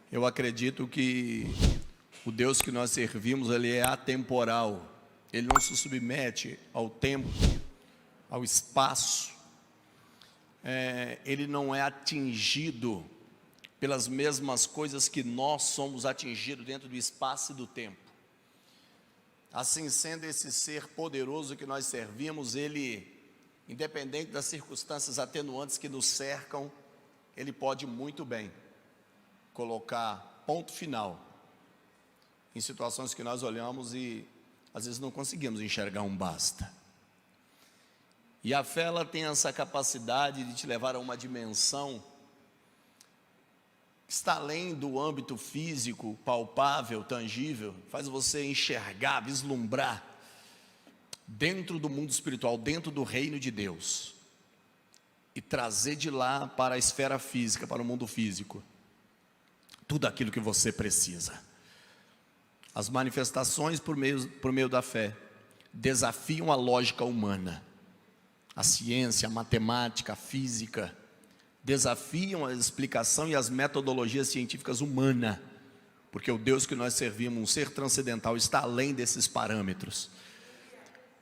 Eu acredito que o Deus que nós servimos, Ele é atemporal. Ele não se submete ao tempo, ao espaço. Ele não é atingido pelas mesmas coisas que nós somos atingidos dentro do espaço e do tempo. Assim sendo, esse ser poderoso que nós servimos, Ele, independente das circunstâncias atenuantes que nos cercam, Ele pode muito bem colocar ponto final em situações que nós olhamos e às vezes não conseguimos enxergar um basta. E a fé, ela tem essa capacidade de te levar a uma dimensão que está além do âmbito físico, palpável, tangível, faz você enxergar, vislumbrar dentro do mundo espiritual, dentro do reino de Deus, e trazer de lá para a esfera física, para o mundo físico, tudo aquilo que você precisa. As manifestações por meio da fé desafiam a lógica humana, a ciência, a matemática, a física, desafiam a explicação e as metodologias científicas humanas, porque o Deus que nós servimos, um ser transcendental, está além desses parâmetros.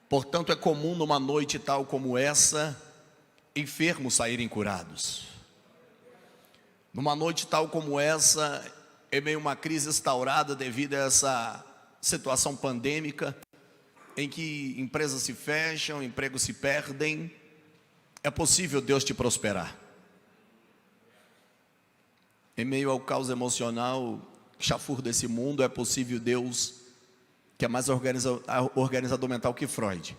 Portanto, é comum numa noite tal como essa, enfermos saírem curados. Numa noite tal como essa, em meio a uma crise instaurada devido a essa situação pandêmica, em que empresas se fecham, empregos se perdem, é possível Deus te prosperar. Em meio ao caos emocional, chafur desse mundo, é possível Deus, que é mais organizador mental que Freud,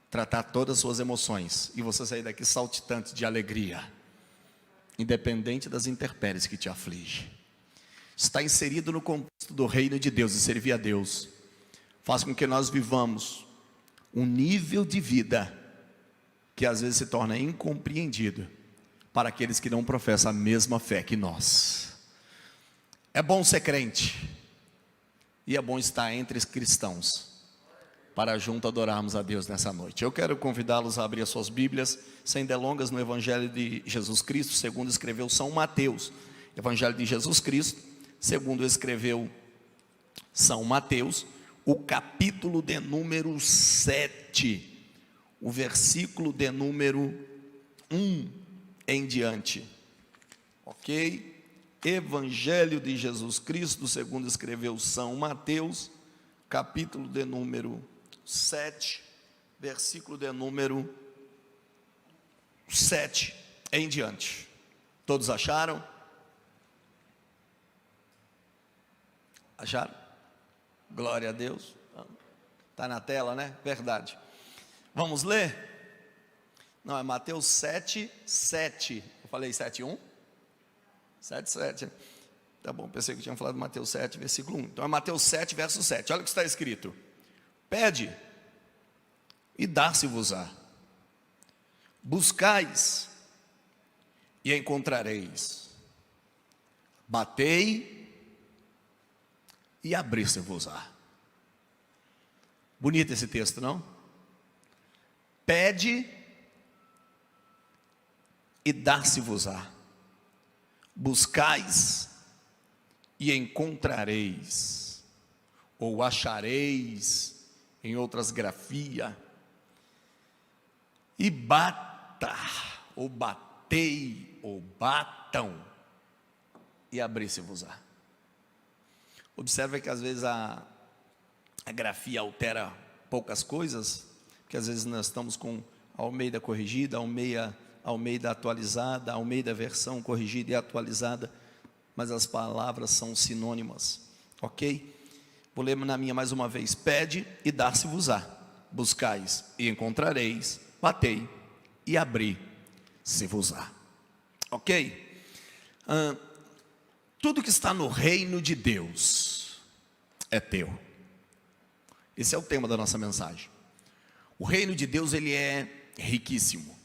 tratar todas as suas emoções, e você sair daqui saltitante de alegria, independente das intempéries que te afligem. Está inserido no contexto do reino de Deus e servir a Deus faz com que nós vivamos um nível de vida que às vezes se torna incompreendido para aqueles que não professam a mesma fé que nós. É bom ser crente e é bom estar entre os cristãos para junto adorarmos a Deus nessa noite. Eu quero convidá-los a abrir as suas Bíblias, sem delongas, no Evangelho de Jesus Cristo, segundo escreveu São Mateus. Evangelho de Jesus Cristo, segundo escreveu São Mateus, o capítulo de número 7, o versículo de número 1 em diante. Ok? Evangelho de Jesus Cristo, segundo escreveu São Mateus, capítulo de número 7, versículo de número 7 em diante. Todos acharam? Acharam? Glória a Deus. Está na tela, né? Verdade. Vamos ler? Não, é Mateus 7, 7. Eu falei 7, 1? 7, 7. Tá bom, pensei que eu tinha falado Mateus 7, versículo 1. Então é Mateus 7, verso 7. Olha o que está escrito: pede e dar-se-vos-á, buscais e encontrareis, batei e abrir-se-vos-á. Bonito esse texto, não? Pede e dar-se-vos-á, buscais e encontrareis, ou achareis, em outras grafias, e bata, ou batei, ou batam, e abrir-se-vos-á. Observe que às vezes a grafia altera poucas coisas, porque às vezes nós estamos com a Almeida corrigida, Almeida atualizada, Almeida versão corrigida e atualizada, mas as palavras são sinônimas, ok? Vou ler na minha mais uma vez: pede e dar-se-vos-á, buscais e encontrareis, batei e abri-se-vos-á, ok? Tudo que está no reino de Deus é teu. Esse é o tema da nossa mensagem. O reino de Deus, ele é riquíssimo.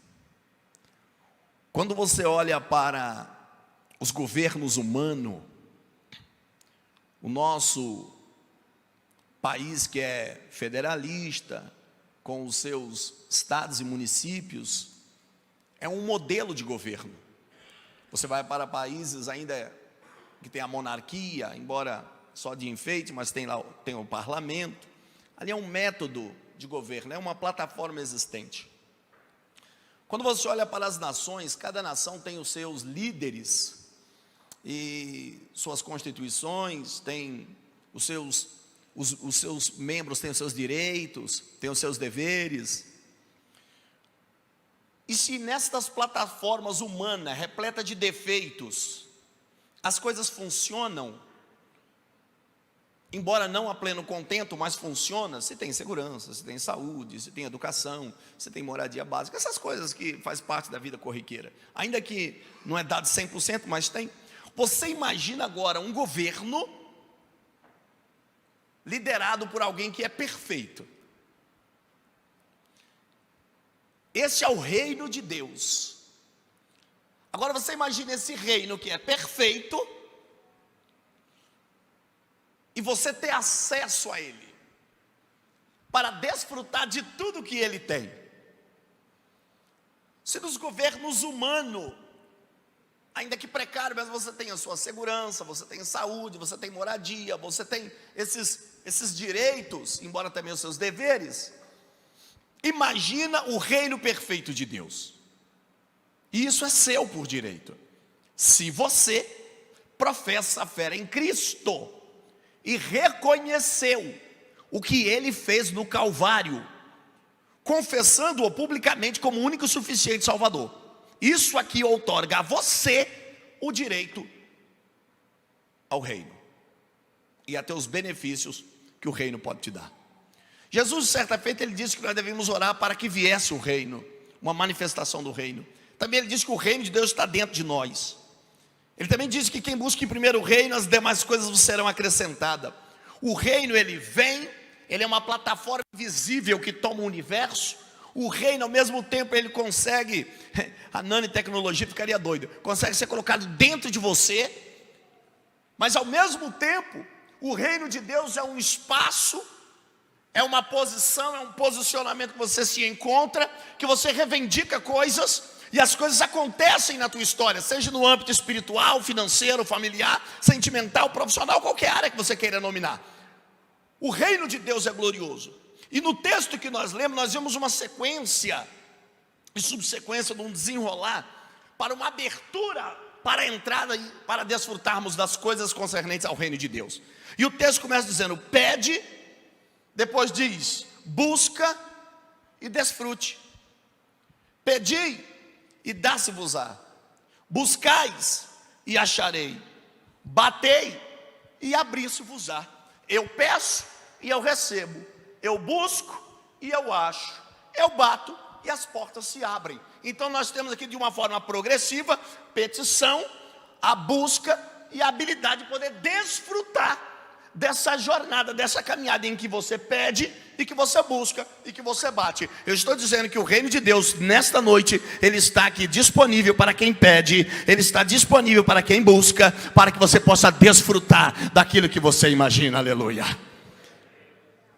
Quando você olha para os governos humanos, o nosso país, que é federalista, com os seus estados e municípios, é um modelo de governo. Você vai para países ainda que tem a monarquia, embora só de enfeite, mas tem lá tem o parlamento. Ali é um método de governo, é uma plataforma existente. Quando você olha para as nações, cada nação tem os seus líderes e suas constituições, tem os seus membros têm os seus direitos, têm os seus deveres. E se nestas plataformas humanas, repleta de defeitos, as coisas funcionam, embora não a pleno contento, mas funciona, se tem segurança, se tem saúde, se tem educação, se tem moradia básica, essas coisas que faz parte da vida corriqueira, ainda que não é dado 100%, mas tem. Você imagina agora um governo liderado por alguém que é perfeito. Esse é o reino de Deus. Agora você imagina esse reino que é perfeito e você ter acesso a ele para desfrutar de tudo que ele tem. Se nos governos humanos, ainda que precário, mas você tem a sua segurança, você tem saúde, você tem moradia, você tem esses direitos, embora também os seus deveres. Imagina o reino perfeito de Deus. E isso é seu por direito. Se você professa a fé em Cristo e reconheceu o que Ele fez no Calvário, confessando-o publicamente como único e suficiente Salvador, isso aqui outorga a você o direito ao reino e até os benefícios que o reino pode te dar. Jesus, certa feita, ele disse que nós devemos orar para que viesse o reino, uma manifestação do reino. Também ele disse que o reino de Deus está dentro de nós. Ele também disse que quem busca em primeiro o reino, as demais coisas serão acrescentadas. O reino, ele vem, ele é uma plataforma visível que toma o universo. O reino, ao mesmo tempo, ele consegue, a nanotecnologia ficaria doida, consegue ser colocado dentro de você, mas ao mesmo tempo, o reino de Deus é um espaço, é uma posição, é um posicionamento que você se encontra, que você reivindica coisas, e as coisas acontecem na tua história, seja no âmbito espiritual, financeiro, familiar, sentimental, profissional, qualquer área que você queira nominar. O reino de Deus é glorioso. E no texto que nós lemos, nós vemos uma sequência e subsequência de um desenrolar para uma abertura para a entrada e para desfrutarmos das coisas concernentes ao reino de Deus. E o texto começa dizendo: pede, depois diz, busca e desfrute. Pedi e dá-se-vos-á. Buscais e acharei. Batei e abri-se-vos-á. Eu peço e eu recebo. Eu busco e eu acho. Eu bato e as portas se abrem. Então nós temos aqui de uma forma progressiva, petição, a busca e a habilidade de poder desfrutar dessa jornada, dessa caminhada em que você pede e que você busca e que você bate. Eu estou dizendo que o reino de Deus nesta noite, ele está aqui disponível para quem pede, ele está disponível para quem busca, para que você possa desfrutar daquilo que você imagina. Aleluia.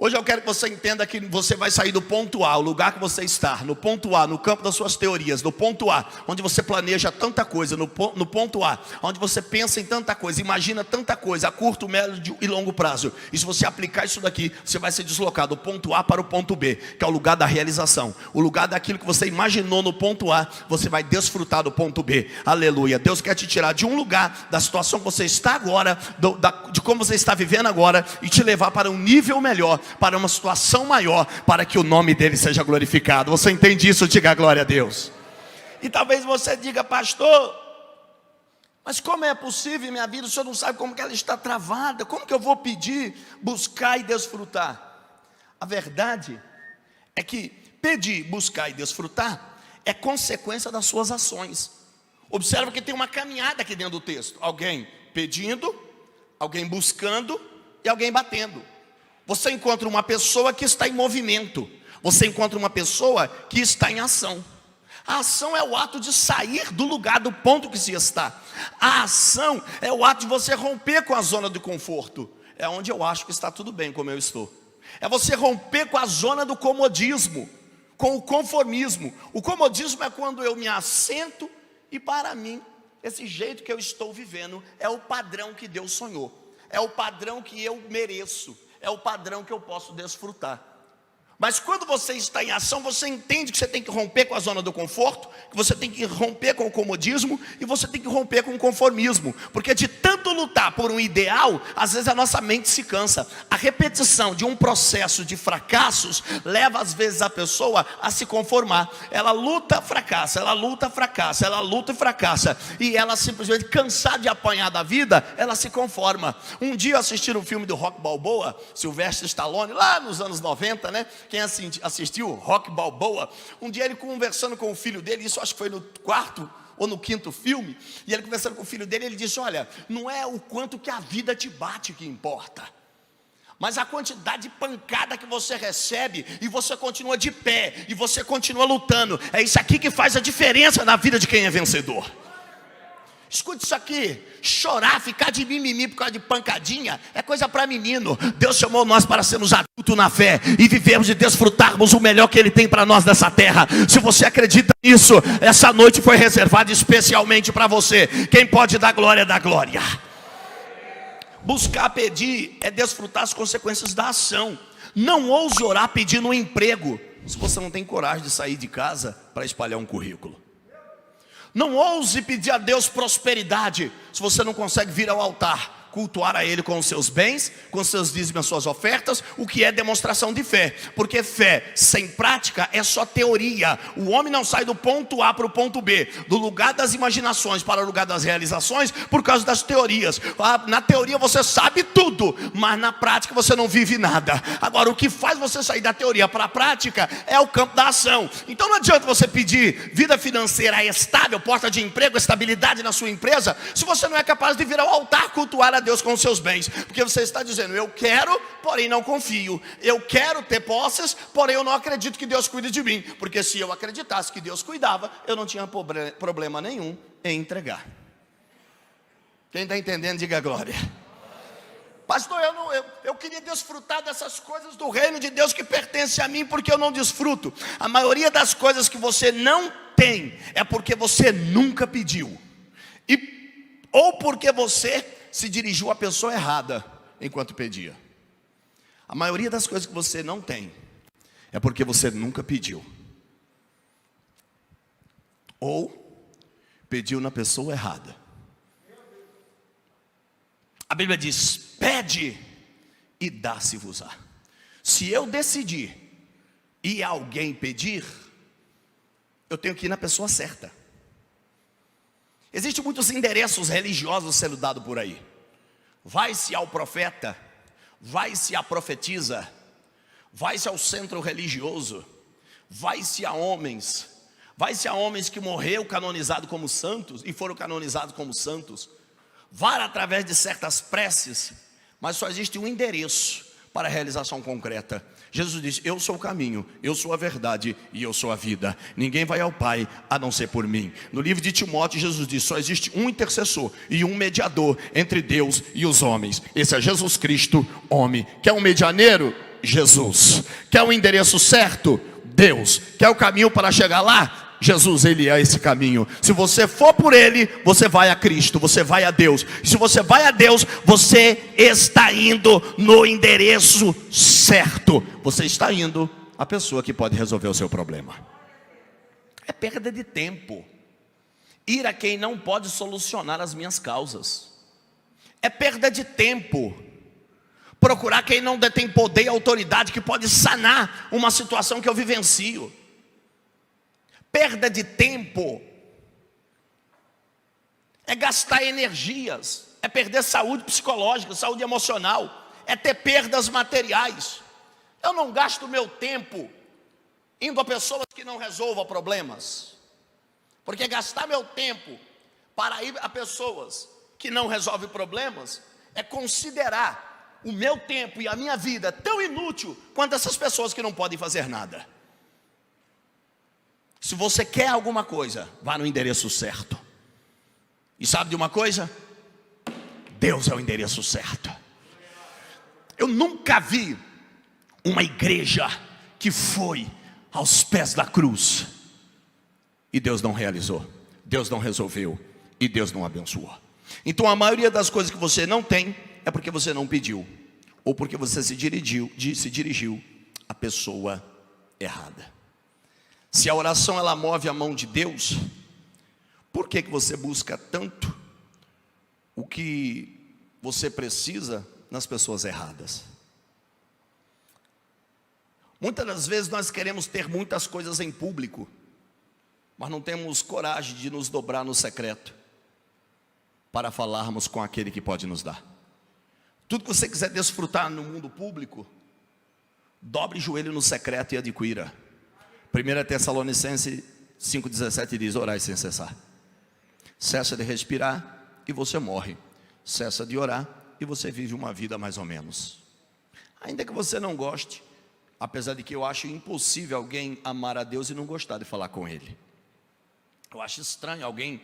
Hoje eu quero que você entenda que você vai sair do ponto A, o lugar que você está, no ponto A, no campo das suas teorias, no ponto A, onde você planeja tanta coisa, no ponto A, onde você pensa em tanta coisa, imagina tanta coisa, a curto, médio e longo prazo. E se você aplicar isso daqui, você vai se deslocar do ponto A para o ponto B, que é o lugar da realização, o lugar daquilo que você imaginou no ponto A, você vai desfrutar do ponto B. Aleluia. Deus quer te tirar de um lugar, da situação que você está agora, de como você está vivendo agora, e te levar para um nível melhor, para uma situação maior, para que o nome dele seja glorificado. Você entende isso? Diga glória a Deus. E talvez você diga: pastor, mas como é possível minha vida? O senhor não sabe como que ela está travada. Como que eu vou pedir, buscar e desfrutar? A verdade é que pedir, buscar e desfrutar é consequência das suas ações. Observa que tem uma caminhada aqui dentro do texto: alguém pedindo, alguém buscando e alguém batendo. Você encontra uma pessoa que está em movimento. Você encontra uma pessoa que está em ação. A ação é o ato de sair do lugar, do ponto que se está. A ação é o ato de você romper com a zona de conforto. É onde eu acho que está tudo bem como eu estou. É você romper com a zona do comodismo, com o conformismo. O comodismo é quando eu me assento e para mim esse jeito que eu estou vivendo é o padrão que Deus sonhou, é o padrão que eu mereço, é o padrão que eu posso desfrutar. Mas quando você está em ação, você entende que você tem que romper com a zona do conforto, que você tem que romper com o comodismo e você tem que romper com o conformismo. Porque de tanto lutar por um ideal, às vezes a nossa mente se cansa. A repetição de um processo de fracassos leva às vezes a pessoa a se conformar. Ela luta, fracassa, ela luta, fracassa, ela luta e fracassa. E ela simplesmente, cansada de apanhar da vida, ela se conforma. Um dia eu assisti um filme do Rock Balboa, Sylvester Stallone, lá nos anos 90, né? Quem assistiu Rock Balboa, um dia ele conversando com o filho dele, isso acho que foi no 4º ou no 5º filme, e ele conversando com o filho dele, ele disse: olha, não é o quanto que a vida te bate que importa, mas a quantidade de pancada que você recebe, e você continua de pé, e você continua lutando, é isso aqui que faz a diferença na vida de quem é vencedor. Escute isso aqui, chorar, ficar de mimimi por causa de pancadinha, é coisa para menino. Deus chamou nós para sermos adultos na fé e vivermos e desfrutarmos o melhor que Ele tem para nós nessa terra. Se você acredita nisso, essa noite foi reservada especialmente para você. Quem pode dar glória, dá glória. Buscar pedir é desfrutar as consequências da ação. Não ouse orar pedindo um emprego se você não tem coragem de sair de casa para espalhar um currículo. Não ouse pedir a Deus prosperidade se você não consegue vir ao altar, cultuar a Ele com os seus bens, com os seus dízimos, as suas ofertas, o que é demonstração de fé. Porque fé sem prática é só teoria. O homem não sai do ponto A para o ponto B, do lugar das imaginações para o lugar das realizações, por causa das teorias. Na teoria você sabe tudo, mas na prática você não vive nada. Agora, o que faz você sair da teoria para a prática é o campo da ação. Então não adianta você pedir vida financeira estável, porta de emprego, estabilidade na sua empresa, se você não é capaz de vir ao altar cultuar a Deus com os seus bens. Porque você está dizendo: eu quero, porém não confio. Eu quero ter posses, porém eu não acredito que Deus cuide de mim. Porque se eu acreditasse que Deus cuidava, eu não tinha problema nenhum em entregar. Quem está entendendo, diga glória. Pastor, eu queria desfrutar dessas coisas do reino de Deus que pertence a mim, porque eu não desfruto. A maioria das coisas que você não tem é porque você nunca pediu, ou porque você se dirigiu à pessoa errada enquanto pedia. A maioria das coisas que você não tem é porque você nunca pediu, ou pediu na pessoa errada. A Bíblia diz: pede e dá-se-vos-á. Se eu decidir e alguém pedir, eu tenho que ir na pessoa certa. Existem muitos endereços religiosos sendo dados por aí. Vai-se ao profeta, vai-se à profetisa, vai-se ao centro religioso, vai-se a homens que morreram canonizados como santos e foram canonizados como santos. Vá através de certas preces, mas só existe um endereço para a realização concreta. Jesus disse: eu sou o caminho, eu sou a verdade e eu sou a vida. Ninguém vai ao Pai a não ser por mim. No livro de Timóteo, Jesus disse: só existe um intercessor e um mediador entre Deus e os homens. Esse é Jesus Cristo, homem. Quer um medianeiro? Jesus. Quer um endereço certo? Deus. Quer o caminho para chegar lá? Jesus, Ele é esse caminho. Se você for por Ele, você vai a Cristo, você vai a Deus. Se você vai a Deus, você está indo no endereço certo. Você está indo à pessoa que pode resolver o seu problema. É perda de tempo ir a quem não pode solucionar as minhas causas. É perda de tempo procurar quem não detém poder e autoridade que pode sanar uma situação que eu vivencio. Perda de tempo é gastar energias, é perder saúde psicológica, saúde emocional, é ter perdas materiais. Eu não gasto meu tempo indo a pessoas que não resolvam problemas, porque gastar meu tempo para ir a pessoas que não resolvem problemas é considerar o meu tempo e a minha vida tão inútil quanto essas pessoas que não podem fazer nada. Se você quer alguma coisa, vá no endereço certo. E sabe de uma coisa? Deus é o endereço certo. Eu nunca vi uma igreja que foi aos pés da cruz e Deus não realizou, Deus não resolveu. e Deus não abençoou. Então a maioria das coisas que você não tem é porque você não pediu, ou porque você se dirigiu à pessoa errada. Se a oração ela move a mão de Deus, por que você busca tanto o que você precisa nas pessoas erradas? Muitas das vezes nós queremos ter muitas coisas em público, mas não temos coragem de nos dobrar no secreto para falarmos com aquele que pode nos dar. Tudo que você quiser desfrutar no mundo público, dobre o joelho no secreto e adquira. 1 Tessalonicenses 5,17 diz: orai sem cessar. Cessa de respirar e você morre. Cessa de orar e você vive uma vida mais ou menos. Ainda que você não goste, apesar de que eu acho impossível alguém amar a Deus e não gostar de falar com Ele. Eu acho estranho alguém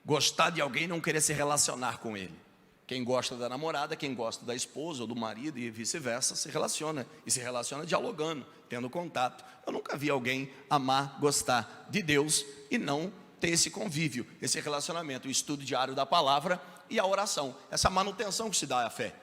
gostar de alguém e não querer se relacionar com ele. Quem gosta da namorada, quem gosta da esposa ou do marido e vice-versa, se relaciona. E se relaciona dialogando, tendo contato. Eu nunca vi alguém amar, gostar de Deus e não ter esse convívio, esse relacionamento, o estudo diário da palavra e a oração. Essa manutenção que se dá à fé.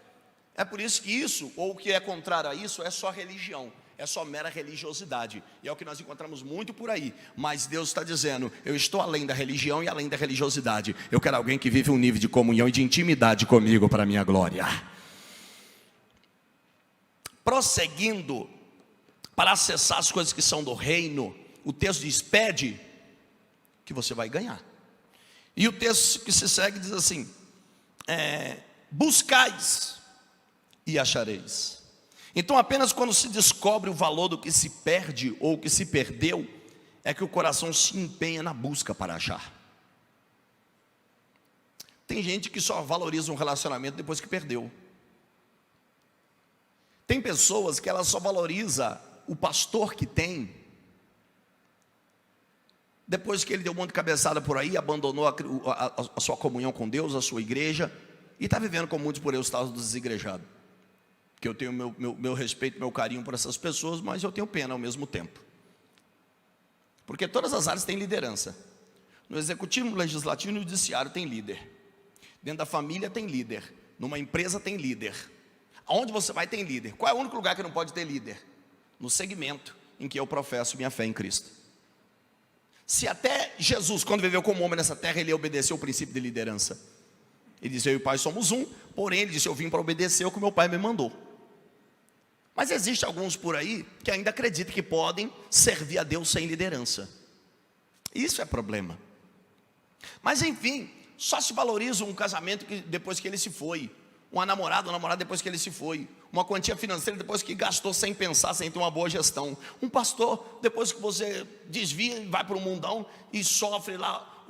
É por isso que isso, ou o que é contrário a isso, é só religião. É só mera religiosidade, e é o que nós encontramos muito por aí. Mas Deus está dizendo: eu estou além da religião e além da religiosidade. Eu quero alguém que vive um nível de comunhão e de intimidade comigo para a minha glória. Prosseguindo, para acessar as coisas que são do reino, o texto diz: pede, que você vai ganhar. E o texto que se segue diz assim: buscais e achareis. Então apenas quando se descobre o valor do que se perde ou o que se perdeu, é que o coração se empenha na busca para achar. Tem gente que só valoriza um relacionamento depois que perdeu. Tem pessoas que ela só valoriza o pastor que tem depois que ele deu um monte de cabeçada por aí, abandonou a sua comunhão com Deus, a sua igreja, e está vivendo como muitos por aí, os tais dos desigrejados. Que eu tenho meu respeito, meu carinho por essas pessoas, mas eu tenho pena ao mesmo tempo. Porque todas as áreas têm liderança. No executivo, no legislativo e no judiciário tem líder. Dentro da família tem líder. Numa empresa tem líder. Aonde você vai tem líder. Qual é o único lugar que não pode ter líder? No segmento em que eu professo minha fé em Cristo. Se até Jesus, quando viveu como homem nessa terra, ele obedeceu o princípio de liderança. Ele disse: eu e o Pai somos um. Porém ele disse: eu vim para obedecer o que o meu Pai me mandou. Mas existem alguns por aí que ainda acreditam que podem servir a Deus sem liderança. Isso é problema. Mas enfim, só se valoriza um casamento depois que ele se foi. Uma namorada depois que ele se foi. Uma quantia financeira depois que gastou sem pensar, sem ter uma boa gestão. Um pastor, depois que você desvia e vai para o mundão e sofre lá,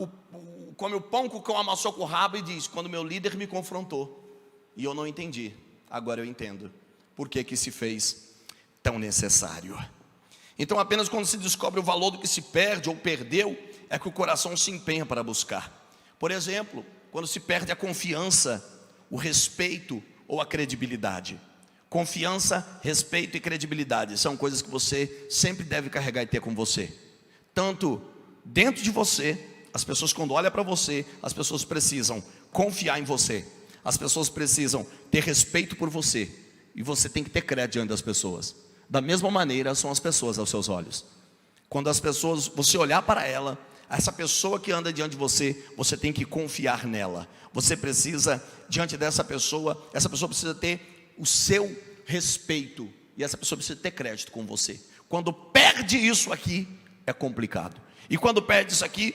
come o pão que o cão amassou com o rabo e diz: quando meu líder me confrontou e eu não entendi, agora eu entendo. Por que se fez tão necessário? Então apenas quando se descobre o valor do que se perde ou perdeu, é que o coração se empenha para buscar. Por exemplo, quando se perde a confiança, o respeito ou a credibilidade. Confiança, respeito e credibilidade são coisas que você sempre deve carregar e ter com você. Tanto dentro de você, as pessoas quando olham para você, as pessoas precisam confiar em você. As pessoas precisam ter respeito por você. E você tem que ter crédito diante das pessoas. Da mesma maneira são as pessoas aos seus olhos. Quando as pessoas, você olhar para ela, essa pessoa que anda diante de você, você tem que confiar nela. Você precisa, diante dessa pessoa, essa pessoa precisa ter o seu respeito. E essa pessoa precisa ter crédito com você. Quando perde isso aqui, é complicado. E quando perde isso aqui,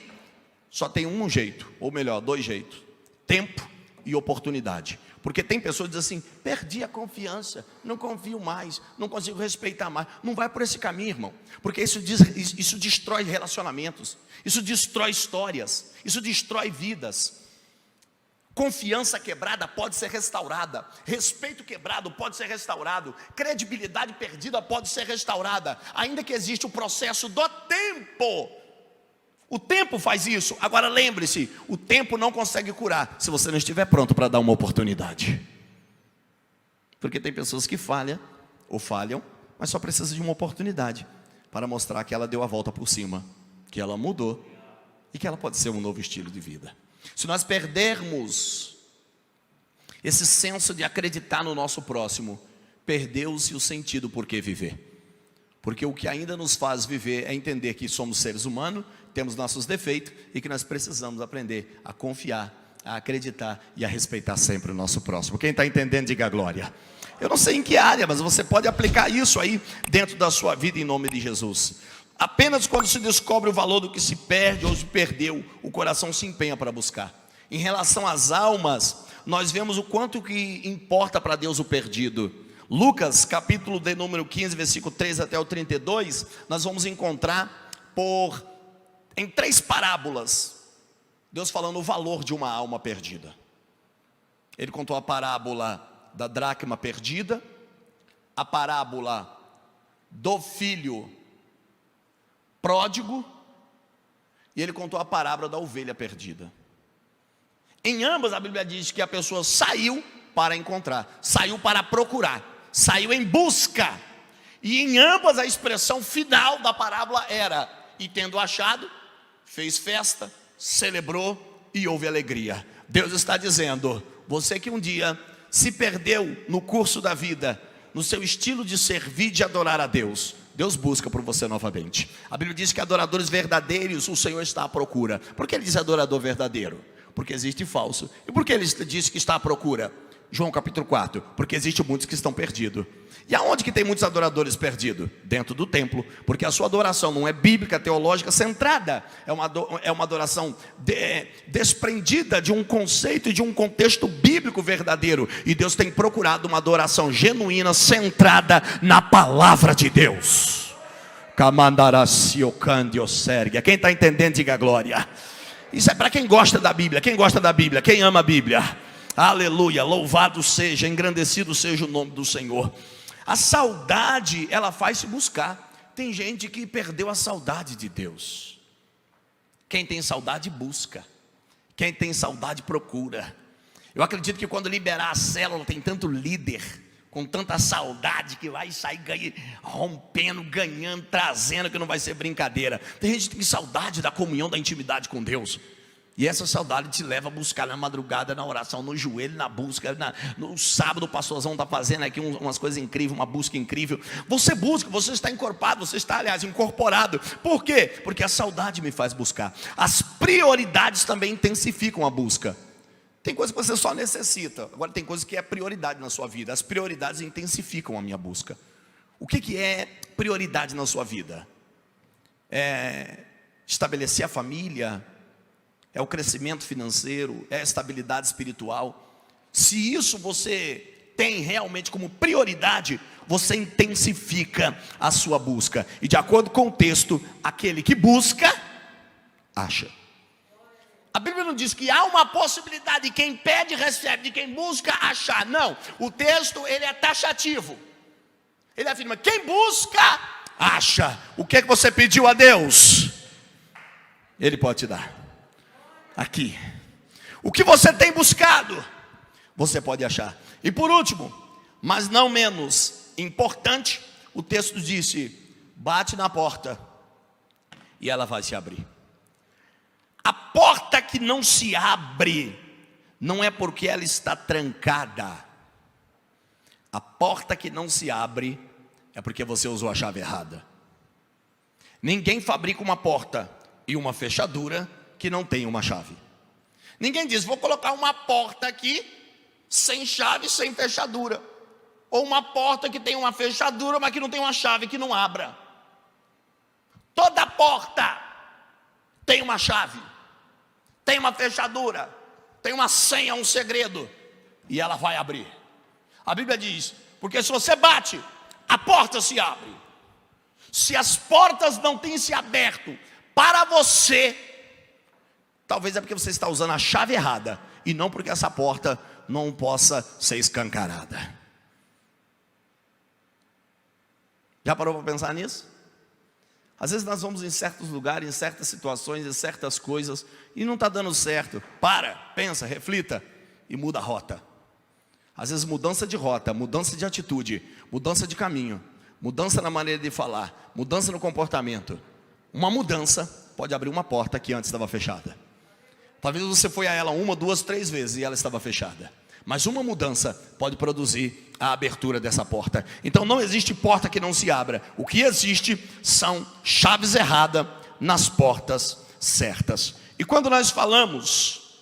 só tem um jeito, ou melhor, dois jeitos: tempo e oportunidade. Porque tem pessoas que dizem assim: perdi a confiança, não confio mais, não consigo respeitar mais. Não vai por esse caminho, irmão. Porque isso destrói relacionamentos, isso destrói histórias, isso destrói vidas. Confiança quebrada pode ser restaurada. Respeito quebrado pode ser restaurado. Credibilidade perdida pode ser restaurada. Ainda que exista o processo do tempo. O tempo faz isso. Agora lembre-se, o tempo não consegue curar se você não estiver pronto para dar uma oportunidade. Porque tem pessoas que falham, mas só precisa de uma oportunidade para mostrar que ela deu a volta por cima, que ela mudou e que ela pode ser um novo estilo de vida. Se nós perdermos esse senso de acreditar no nosso próximo, perdeu-se o sentido por que viver. Porque o que ainda nos faz viver é entender que somos seres humanos, temos nossos defeitos e que nós precisamos aprender a confiar, a acreditar e a respeitar sempre o nosso próximo. Quem está entendendo, diga glória. Eu não sei em que área, mas você pode aplicar isso aí dentro da sua vida em nome de Jesus. Apenas quando se descobre o valor do que se perde ou se perdeu, o coração se empenha para buscar. Em relação às almas, nós vemos o quanto que importa para Deus o perdido. Lucas, capítulo de número 15, versículo 3 até o 32, nós vamos encontrar em 3 parábolas, Deus falando o valor de uma alma perdida. Ele contou a parábola da dracma perdida, a parábola do filho pródigo, e ele contou a parábola da ovelha perdida. Em ambas a Bíblia diz que a pessoa saiu para encontrar, saiu para procurar, saiu em busca. E em ambas a expressão final da parábola era: e tendo achado, fez festa, celebrou e houve alegria. Deus está dizendo: você que um dia se perdeu no curso da vida, no seu estilo de servir, de adorar a Deus, Deus busca por você novamente. A Bíblia diz que adoradores verdadeiros o Senhor está à procura. Por que ele diz adorador verdadeiro? Porque existe falso. E por que ele diz que está à procura? João capítulo 4, porque existe muitos que estão perdidos. E aonde que tem muitos adoradores perdidos? Dentro do templo, porque a sua adoração não é bíblica, teológica, centrada. É uma adoração desprendida de um conceito e de um contexto bíblico verdadeiro. E Deus tem procurado uma adoração genuína, centrada na palavra de Deus. Quem está entendendo, diga glória. Isso é para quem gosta da Bíblia. Quem gosta da Bíblia? Quem ama a Bíblia? Aleluia, louvado seja, engrandecido seja o nome do Senhor. A saudade, ela faz se buscar. Tem gente que perdeu a saudade de Deus. Quem tem saudade busca. Quem tem saudade procura. Eu acredito que quando liberar a célula, tem tanto líder com tanta saudade que vai sair rompendo, ganhando, trazendo, que não vai ser brincadeira. Tem gente que tem saudade da comunhão, da intimidade com Deus. E essa saudade te leva a buscar na madrugada, na oração, no joelho, na busca. No sábado o pastorzão está fazendo aqui umas coisas incríveis, uma busca incrível. Você busca, você está encorpado, você está, aliás, incorporado. Por quê? Porque a saudade me faz buscar. As prioridades também intensificam a busca. Tem coisa que você só necessita. Agora tem coisa que é prioridade na sua vida. As prioridades intensificam a minha busca. O que é prioridade na sua vida? É estabelecer a família, é o crescimento financeiro, é a estabilidade espiritual. Se isso você tem realmente como prioridade, você intensifica a sua busca. E de acordo com o texto, aquele que busca, acha. A Bíblia não diz que há uma possibilidade de quem pede, recebe, de quem busca, achar. Não, o texto ele é taxativo. Ele afirma: quem busca, acha. O que é que você pediu a Deus? Ele pode te dar. Aqui. O que você tem buscado, você pode achar. E por último, mas não menos importante, o texto disse: bate na porta e ela vai se abrir. A porta que não se abre não é porque ela está trancada. A porta que não se abre é porque você usou a chave errada. Ninguém fabrica uma porta e uma fechadura que não tem uma chave. Ninguém diz: vou colocar uma porta aqui sem chave, sem fechadura. Ou uma porta que tem uma fechadura, mas que não tem uma chave, que não abra. Toda porta tem uma chave, tem uma fechadura, tem uma senha, um segredo, e ela vai abrir. A Bíblia diz: porque se você bate, a porta se abre. Se as portas não têm se aberto para você, talvez é porque você está usando a chave errada, e não porque essa porta não possa ser escancarada. Já parou para pensar nisso? Às vezes nós vamos em certos lugares, em certas situações, em certas coisas, e não está dando certo. Para, pensa, reflita e muda a rota. Às vezes mudança de rota, mudança de atitude, mudança de caminho, mudança na maneira de falar, mudança no comportamento. Uma mudança pode abrir uma porta que antes estava fechada. Talvez você foi a ela 1, 2, 3 vezes e ela estava fechada. Mas uma mudança pode produzir a abertura dessa porta. Então não existe porta que não se abra. O que existe são chaves erradas nas portas certas. E quando nós falamos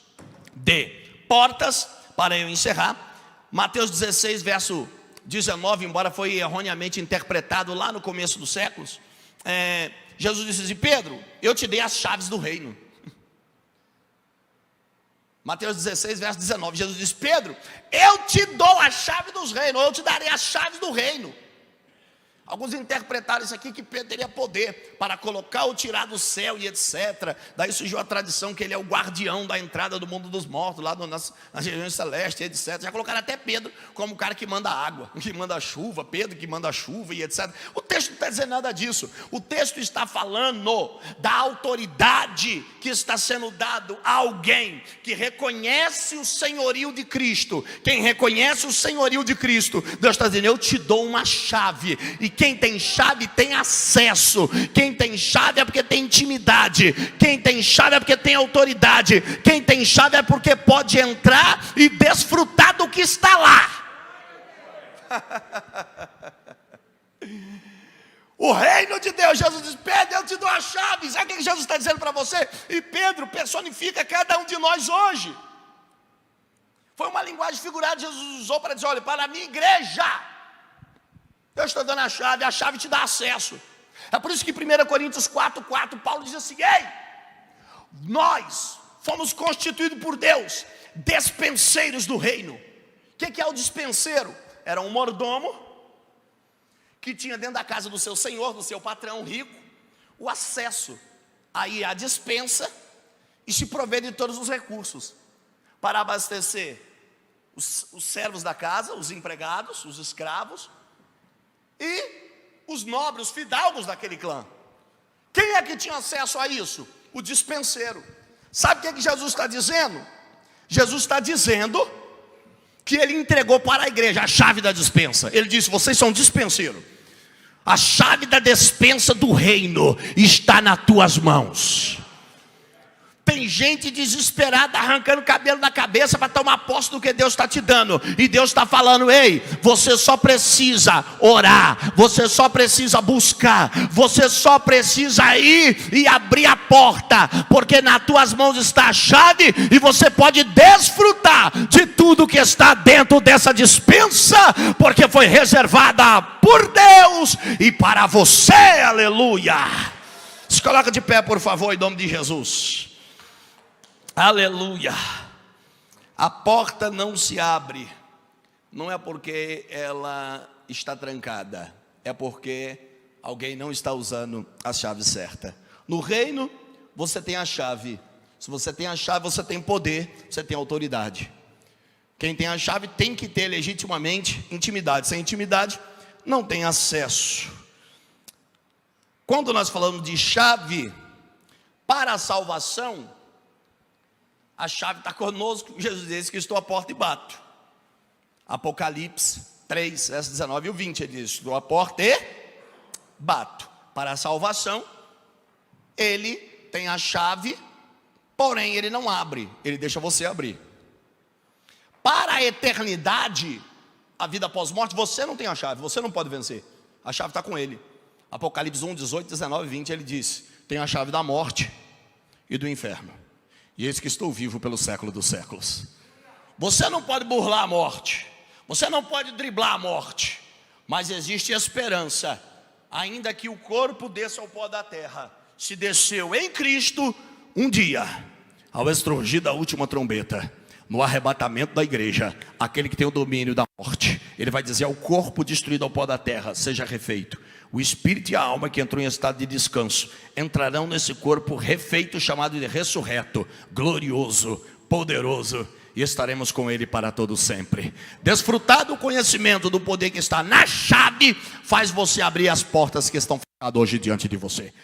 de portas, para eu encerrar, Mateus 16, verso 19, embora foi erroneamente interpretado lá no começo dos séculos, Jesus disse assim: Pedro, eu te dei as chaves do reino. Mateus 16, verso 19, Jesus diz: Pedro, eu te dou a chave dos reinos, eu te darei as chaves do reino. Alguns interpretaram isso aqui, que Pedro teria poder para colocar ou tirar do céu e etc. Daí surgiu a tradição que ele é o guardião da entrada do mundo dos mortos, lá nas regiões celestes, etc. Já colocaram até Pedro como o cara que manda água, que manda a chuva, Pedro que manda a chuva e etc. O texto não está dizendo nada disso. O texto está falando da autoridade que está sendo dado a alguém que reconhece o senhorio de Cristo. Quem reconhece o senhorio de Cristo, Deus está dizendo: eu te dou uma chave. E quem tem chave tem acesso. Quem tem chave é porque tem intimidade. Quem tem chave é porque tem autoridade. Quem tem chave é porque pode entrar e desfrutar do que está lá. O reino de Deus, Jesus diz: Pedro, eu te dou a chave. Sabe o que Jesus está dizendo para você? E Pedro personifica cada um de nós hoje. Foi uma linguagem figurada que Jesus usou para dizer: olha, para a minha igreja, eu estou dando a chave te dá acesso. É por isso que 1 Coríntios 4:4, Paulo diz assim: ei, nós fomos constituídos por Deus despenseiros do reino. O que é o dispenseiro? Era um mordomo que tinha dentro da casa do seu senhor, do seu patrão rico, o acesso aí à dispensa e se prover de todos os recursos para abastecer os servos da casa, os empregados, os escravos e os nobres, os fidalgos daquele clã. Quem é que tinha acesso a isso? O dispenseiro. Sabe o que Jesus está dizendo? Jesus está dizendo que ele entregou para a igreja a chave da dispensa. Ele disse: vocês são dispenseiros. A chave da dispensa do reino está nas tuas mãos. Tem gente desesperada arrancando cabelo da cabeça para tomar posse do que Deus está te dando. E Deus está falando: ei, você só precisa orar, você só precisa buscar, você só precisa ir e abrir a porta, porque nas tuas mãos está a chave e você pode desfrutar de tudo que está dentro dessa dispensa, porque foi reservada por Deus e para você. Aleluia. Se coloca de pé, por favor, em nome de Jesus. Aleluia. A porta não se abre, não é porque ela está trancada, é porque alguém não está usando a chave certa. No reino, você tem a chave. Se você tem a chave, você tem poder, você tem autoridade. Quem tem a chave tem que ter legitimamente intimidade. Sem intimidade, não tem acesso. Quando nós falamos de chave para a salvação, a chave está conosco. Jesus disse que estou à porta e bato. Apocalipse 3, verso 19 e 20, ele diz: estou à porta e bato. Para a salvação, ele tem a chave, porém ele não abre, ele deixa você abrir. Para a eternidade, a vida pós-morte, você não tem a chave, você não pode vencer. A chave está com ele. Apocalipse 1, 18, 19 e 20, ele diz: tenho a chave da morte e do inferno. E eis que estou vivo pelo século dos séculos. Você não pode burlar a morte, você não pode driblar a morte, mas existe esperança. Ainda que o corpo desça ao pó da terra, se desceu em Cristo, um dia, ao estrugir da última trombeta, no arrebatamento da igreja, aquele que tem o domínio da morte, ele vai dizer ao corpo destruído ao pó da terra: seja refeito. O espírito e a alma que entrou em estado de descanso entrarão nesse corpo refeito, chamado de ressurreto, glorioso, poderoso, e estaremos com ele para todo sempre. Desfrutar do conhecimento do poder que está na chave faz você abrir as portas que estão fechadas hoje diante de você.